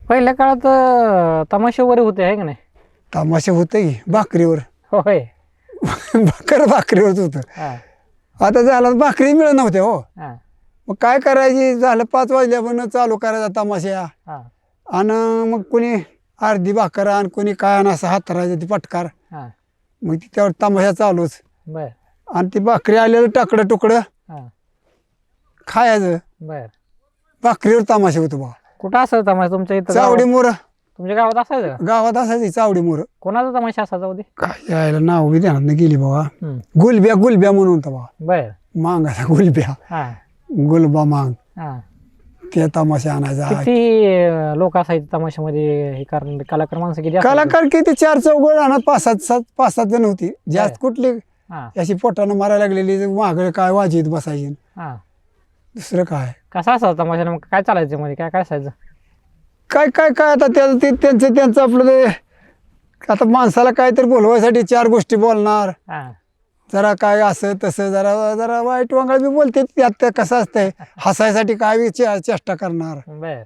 पहिल्या काळात तमाशे वगैरे होते आहे का नाही? तमाशा होतं की भाकरीवर. होय. भाकरीवरच होतं. हा आता झालं भाकरी मिळत नव्हते हो. हा मग काय करायची, झालं 5 वाजल्यापासून चालू करायचा तमाशा. हा आणि मग कोणी अर्धी भाकर आणि कोणी काय आणि असं हातरायचं ती पटकार. हा मग त्यावर तमाशा चालूच. बर आणि ती भाकरी आलेलं टाकडं तुकडं हा खायचं. बर. भाकरीवर तमाशा होतो बा. कुठं असायचं तमाशा तुमच्या इथं? चावडी मोर तुमच्या गावात असायचं का? गावात असायची चावडी मोर. कोणाचा तमाशा असायचा होती? काय यायला नाव बी ध्यानात गेली बाबा. हम्म. गुलब्या गुलब्या म्हणून होता बा. बर. मांगाचा गुलब्या. हा गुलबा मांग. हा. ते तमाशा आणायचा. किती लोक असायचे तमाशामध्ये? हे कारण कलाकार माणसं किती असायचे? कलाकार किती 4 चौघड आणत 5-7 जण होती. जास्त कुठली हा अशी पोटानं मारायला लागलेली मागं काय वाजीत बसायची. हा. दुसरं काय कसा असायचा तमाशा? मग काय चालायचं मध्ये? काय काय असायचं? काय काय काय आता त्यांचं आपलं ते आता माणसाला काहीतरी बोलवायसाठी 4 गोष्टी बोलणार. हा जरा काय असं तसं जरा जरा वाईट वांगळ बी बोलते. त्यात कसं असतंय हसायसाठी काय चेष्टा करणार. बर.